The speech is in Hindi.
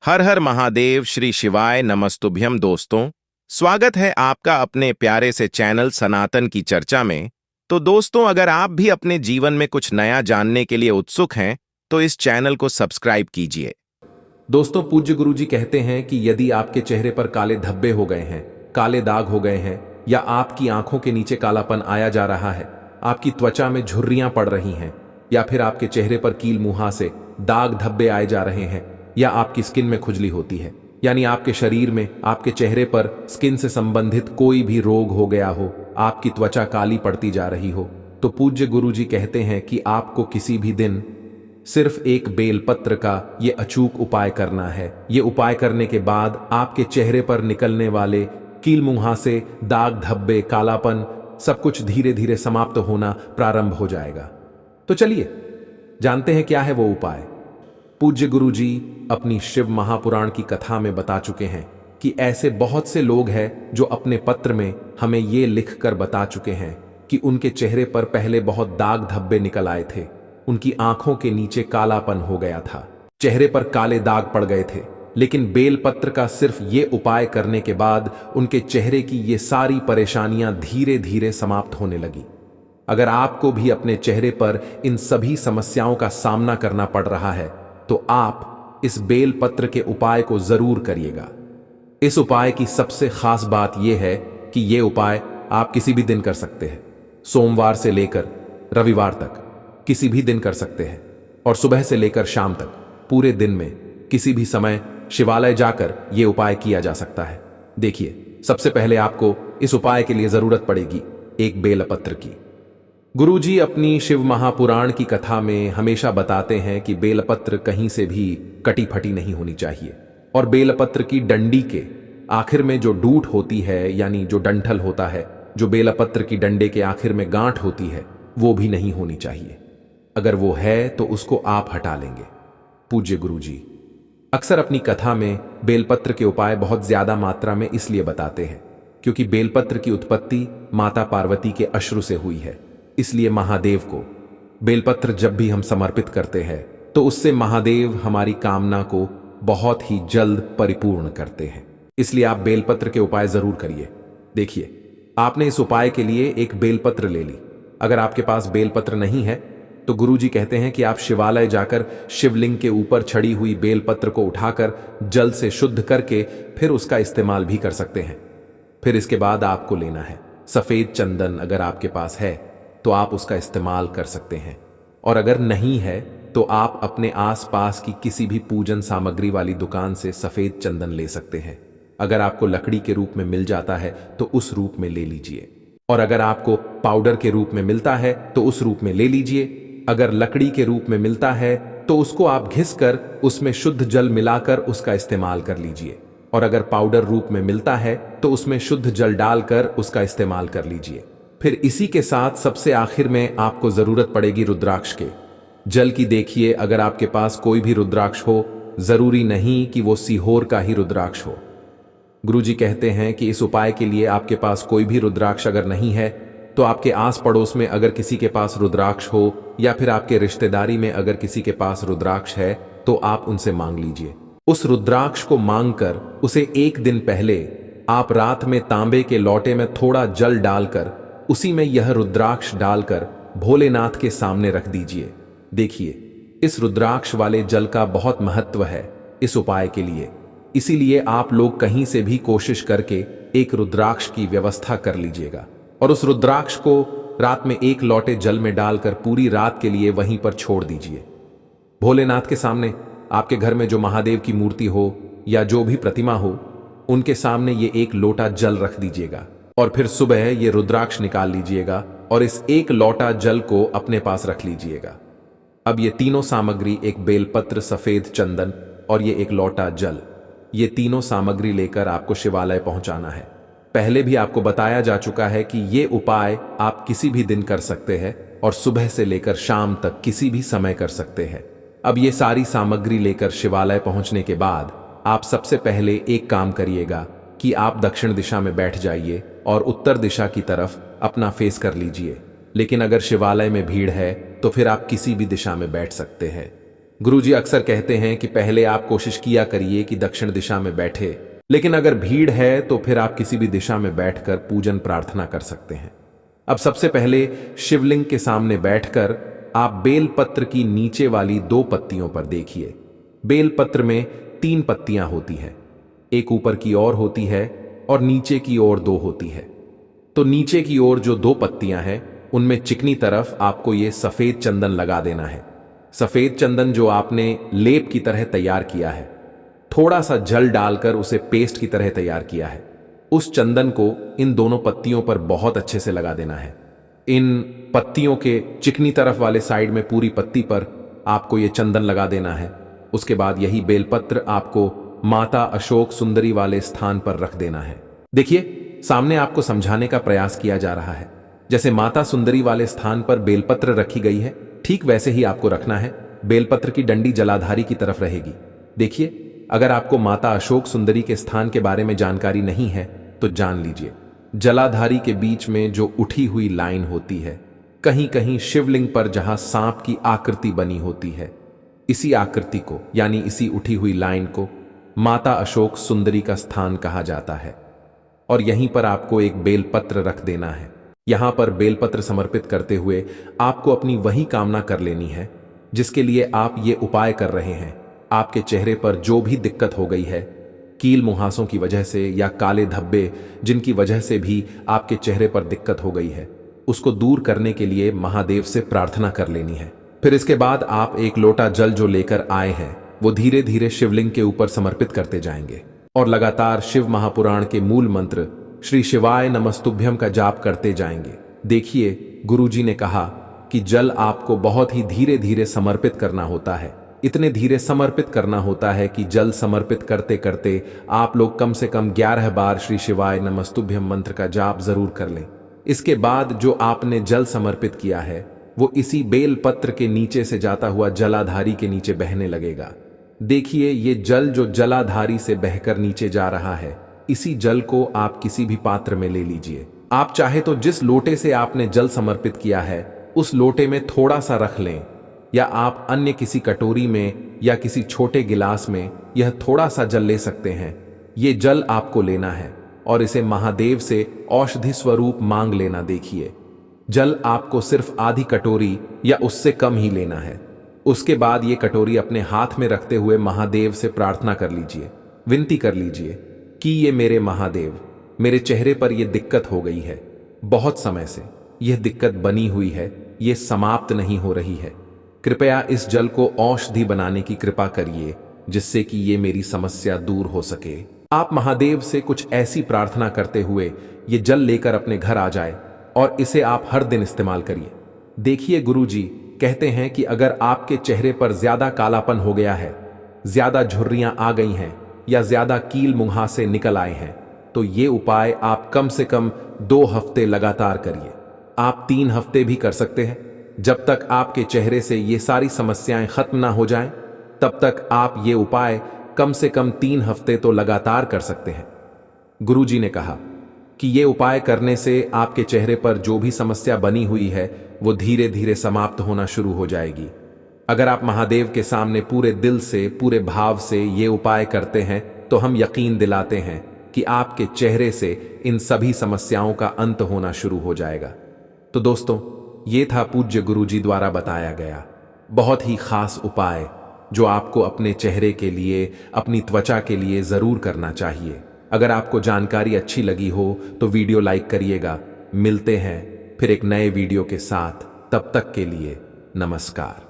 हर हर महादेव, श्री शिवाय नमस्तुभ्यम। दोस्तों, स्वागत है आपका अपने प्यारे से चैनल सनातन की चर्चा में। तो दोस्तों, अगर आप भी अपने जीवन में कुछ नया जानने के लिए उत्सुक हैं तो इस चैनल को सब्सक्राइब कीजिए। दोस्तों, पूज्य गुरुजी कहते हैं कि यदि आपके चेहरे पर काले धब्बे हो गए हैं, काले दाग हो गए हैं, या आपकी आंखों के नीचे कालापन आया जा रहा है, आपकी त्वचा में झुर्रियां पड़ रही हैं, या फिर आपके चेहरे पर कील मुहासे दाग धब्बे आए जा रहे हैं, या आपकी स्किन में खुजली होती है, यानी आपके शरीर में, आपके चेहरे पर स्किन से संबंधित कोई भी रोग हो गया हो, आपकी त्वचा काली पड़ती जा रही हो, तो पूज्य गुरुजी कहते हैं कि आपको किसी भी दिन सिर्फ एक बेलपत्र का ये अचूक उपाय करना है। ये उपाय करने के बाद आपके चेहरे पर निकलने वाले कील मुहासे, दाग धब्बे, कालापन सब कुछ धीरे धीरे समाप्त होना प्रारंभ हो जाएगा। तो चलिए जानते हैं क्या है वो उपाय। पूज्य गुरुजी अपनी शिव महापुराण की कथा में बता चुके हैं कि ऐसे बहुत से लोग हैं जो अपने पत्र में हमें ये लिखकर बता चुके हैं कि उनके चेहरे पर पहले बहुत दाग धब्बे निकल आए थे, उनकी आंखों के नीचे कालापन हो गया था, चेहरे पर काले दाग पड़ गए थे, लेकिन बेलपत्र का सिर्फ ये उपाय करने के बाद उनके चेहरे की ये सारी परेशानियां धीरे धीरे समाप्त होने लगी। अगर आपको भी अपने चेहरे पर इन सभी समस्याओं का सामना करना पड़ रहा है तो आप इस बेलपत्र के उपाय को जरूर करिएगा। इस उपाय की सबसे खास बात यह है कि यह उपाय आप किसी भी दिन कर सकते हैं, सोमवार से लेकर रविवार तक किसी भी दिन कर सकते हैं, और सुबह से लेकर शाम तक पूरे दिन में किसी भी समय शिवालय जाकर यह उपाय किया जा सकता है। देखिए, सबसे पहले आपको इस उपाय के लिए जरूरत पड़ेगी एक बेलपत्र की। गुरुजी अपनी शिव महापुराण की कथा में हमेशा बताते हैं कि बेलपत्र कहीं से भी कटी फटी नहीं होनी चाहिए, और बेलपत्र की डंडी के आखिर में जो डूट होती है, यानी जो डंठल होता है, जो बेलपत्र की डंडे के आखिर में गांठ होती है, वो भी नहीं होनी चाहिए। अगर वो है तो उसको आप हटा लेंगे। पूज्य गुरुजी अक्सर अपनी कथा में बेलपत्र के उपाय बहुत ज्यादा मात्रा में इसलिए बताते हैं क्योंकि बेलपत्र की उत्पत्ति माता पार्वती के अश्रु से हुई है। इसलिए महादेव को बेलपत्र जब भी हम समर्पित करते हैं तो उससे महादेव हमारी कामना को बहुत ही जल्द परिपूर्ण करते हैं। इसलिए आप बेलपत्र के उपाय जरूर करिए। देखिए, आपने इस उपाय के लिए एक बेलपत्र ले ली। अगर आपके पास बेलपत्र नहीं है तो गुरुजी कहते हैं कि आप शिवालय जाकर शिवलिंग के ऊपर छड़ी हुई बेलपत्र को उठाकर जल से शुद्ध करके फिर उसका इस्तेमाल भी कर सकते हैं। फिर इसके बाद आपको लेना है सफेद चंदन। अगर आपके पास है तो आप उसका इस्तेमाल कर सकते हैं, और अगर नहीं है तो आप अपने आसपास की किसी भी पूजन सामग्री वाली दुकान से सफेद चंदन ले सकते हैं। अगर आपको लकड़ी के रूप में मिल जाता है तो उस रूप में ले लीजिए, और अगर आपको पाउडर के रूप में मिलता है तो उस रूप में ले लीजिए। अगर लकड़ी के रूप में मिलता है तो उसको आप घिसकर उसमें शुद्ध जल मिलाकर उसका इस्तेमाल कर लीजिए, और अगर पाउडर रूप में मिलता है तो उसमें शुद्ध जल डालकर उसका इस्तेमाल कर लीजिए। फिर इसी के साथ सबसे आखिर में आपको जरूरत पड़ेगी रुद्राक्ष के जल की। देखिए, अगर आपके पास कोई भी रुद्राक्ष हो, जरूरी नहीं कि वो सीहोर का ही रुद्राक्ष हो। गुरुजी कहते हैं कि इस उपाय के लिए आपके पास कोई भी रुद्राक्ष अगर नहीं है तो आपके आस पड़ोस में अगर किसी के पास रुद्राक्ष हो, या फिर आपके रिश्तेदारी में अगर किसी के पास रुद्राक्ष है तो आप उनसे मांग लीजिए। उस रुद्राक्ष को मांगकर उसे एक दिन पहले आप रात में तांबे के लोटे में थोड़ा जल डालकर उसी में यह रुद्राक्ष डालकर भोलेनाथ के सामने रख दीजिए। देखिए, इस रुद्राक्ष वाले जल का बहुत महत्व है इस उपाय के लिए। इसीलिए आप लोग कहीं से भी कोशिश करके एक रुद्राक्ष की व्यवस्था कर लीजिएगा, और उस रुद्राक्ष को रात में एक लोटे जल में डालकर पूरी रात के लिए वहीं पर छोड़ दीजिए। भोलेनाथ के सामने, आपके घर में जो महादेव की मूर्ति हो या जो भी प्रतिमा हो, उनके सामने ये एक लोटा जल रख दीजिएगा, और फिर सुबह ये रुद्राक्ष निकाल लीजिएगा और इस एक लोटा जल को अपने पास रख लीजिएगा। अब ये तीनों सामग्री, एक बेलपत्र, सफेद चंदन और ये एक लोटा जल, ये तीनों सामग्री लेकर आपको शिवालय पहुंचाना है। पहले भी आपको बताया जा चुका है कि ये उपाय आप किसी भी दिन कर सकते हैं, और सुबह से लेकर शाम तक किसी भी समय कर सकते हैं। अब ये सारी सामग्री लेकर शिवालय पहुंचने के बाद आप सबसे पहले एक काम करिएगा कि आप दक्षिण दिशा में बैठ जाइए और उत्तर दिशा की तरफ अपना फेस कर लीजिए। लेकिन अगर शिवालय में भीड़ है तो फिर आप किसी भी दिशा में बैठ सकते हैं। गुरुजी अक्सर कहते हैं कि पहले आप कोशिश किया करिए कि दक्षिण दिशा में बैठे, लेकिन अगर भीड़ है तो फिर आप किसी भी दिशा में बैठकर पूजन प्रार्थना कर सकते हैं। अब सबसे पहले शिवलिंग के सामने बैठकर आप बेलपत्र की नीचे वाली 2 पत्तियों पर देखिए। बेलपत्र में 3 पत्तियां होती हैं, एक ऊपर की ओर होती है और नीचे की ओर 2 होती है। तो नीचे की ओर जो 2 पत्तियां हैं उनमें चिकनी तरफ आपको ये सफेद चंदन लगा देना है। सफेद चंदन जो आपने लेप की तरह तैयार किया है, थोड़ा सा जल डालकर उसे पेस्ट की तरह तैयार किया है, उस चंदन को इन दोनों पत्तियों पर बहुत अच्छे से लगा देना है। इन पत्तियों के चिकनी तरफ वाले साइड में पूरी पत्ती पर आपको ये चंदन लगा देना है। उसके बाद यही बेलपत्र आपको माता अशोक सुंदरी वाले स्थान पर रख देना है। देखिए, सामने आपको समझाने का प्रयास किया जा रहा है। जैसे माता सुंदरी वाले स्थान पर बेलपत्र रखी गई है, ठीक वैसे ही आपको रखना है। बेलपत्र की डंडी जलाधारी की तरफ रहेगी। देखिए, अगर आपको माता अशोक सुंदरी के स्थान के बारे में जानकारी नहीं है तो जान लीजिए। जलाधारी के बीच में जो उठी हुई लाइन होती है, कहीं कहीं शिवलिंग पर जहां सांप की आकृति बनी होती है, इसी आकृति को यानी इसी उठी हुई लाइन को माता अशोक सुंदरी का स्थान कहा जाता है। और यहीं पर आपको एक बेलपत्र रख देना है। यहां पर बेलपत्र समर्पित करते हुए आपको अपनी वही कामना कर लेनी है जिसके लिए आप ये उपाय कर रहे हैं। आपके चेहरे पर जो भी दिक्कत हो गई है, कील मुहासों की वजह से या काले धब्बे जिनकी वजह से भी आपके चेहरे पर दिक्कत हो गई है, उसको दूर करने के लिए महादेव से प्रार्थना कर लेनी है। फिर इसके बाद आप एक लोटा जल जो लेकर आए हैं वो धीरे धीरे शिवलिंग के ऊपर समर्पित करते जाएंगे और लगातार शिव महापुराण के मूल मंत्र श्री शिवाय नमस्तुभ्यम का जाप करते जाएंगे। देखिए, गुरुजी ने कहा कि जल आपको बहुत ही धीरे धीरे समर्पित करना होता है। इतने धीरे समर्पित करना होता है कि जल समर्पित करते करते आप लोग कम से कम 11 बार श्री शिवाय नमस्तुभ्यम मंत्र का जाप जरूर कर लें। इसके बाद जो आपने जल समर्पित किया है वो इसी बेल पत्र के नीचे से जाता हुआ जलाधारी के नीचे बहने लगेगा। देखिए, ये जल जो जलाधारी से बहकर नीचे जा रहा है, इसी जल को आप किसी भी पात्र में ले लीजिए। आप चाहे तो जिस लोटे से आपने जल समर्पित किया है उस लोटे में थोड़ा सा रख लें, या आप अन्य किसी कटोरी में या किसी छोटे गिलास में यह थोड़ा सा जल ले सकते हैं। ये जल आपको लेना है और इसे महादेव से औषधि स्वरूप मांग लेना। देखिए, जल आपको सिर्फ आधी कटोरी या उससे कम ही लेना है। उसके बाद ये कटोरी अपने हाथ में रखते हुए महादेव से प्रार्थना कर लीजिए, विनती कर लीजिए कि ये मेरे महादेव, मेरे चेहरे पर यह दिक्कत हो गई है, बहुत समय से यह दिक्कत बनी हुई है, ये समाप्त नहीं हो रही है। कृपया इस जल को औषधि बनाने की कृपा करिए जिससे कि ये मेरी समस्या दूर हो सके। आप महादेव से कुछ ऐसी प्रार्थना करते हुए ये जल लेकर अपने घर आ जाए और इसे आप हर दिन इस्तेमाल करिए। देखिए, गुरुजी कहते हैं कि अगर आपके चेहरे पर ज्यादा कालापन हो गया है, ज्यादा झुर्रियां आ गई हैं या ज्यादा कील मुहासे निकल आए हैं, तो ये उपाय आप कम से कम 2 हफ्ते लगातार करिए। आप 3 हफ्ते भी कर सकते हैं। जब तक आपके चेहरे से ये सारी समस्याएं खत्म ना हो जाएं, तब तक आप ये उपाय कम से कम 3 हफ्ते तो लगातार कर सकते हैं। गुरुजी ने कहा कि ये उपाय करने से आपके चेहरे पर जो भी समस्या बनी हुई है वो धीरे धीरे समाप्त होना शुरू हो जाएगी। अगर आप महादेव के सामने पूरे दिल से, पूरे भाव से ये उपाय करते हैं तो हम यकीन दिलाते हैं कि आपके चेहरे से इन सभी समस्याओं का अंत होना शुरू हो जाएगा। तो दोस्तों, ये था पूज्य गुरुजी द्वारा बताया गया बहुत ही खास उपाय जो आपको अपने चेहरे के लिए, अपनी त्वचा के लिए जरूर करना चाहिए। अगर आपको जानकारी अच्छी लगी हो तो वीडियो लाइक करिएगा। मिलते हैं फिर एक नए वीडियो के साथ, तब तक के लिए नमस्कार।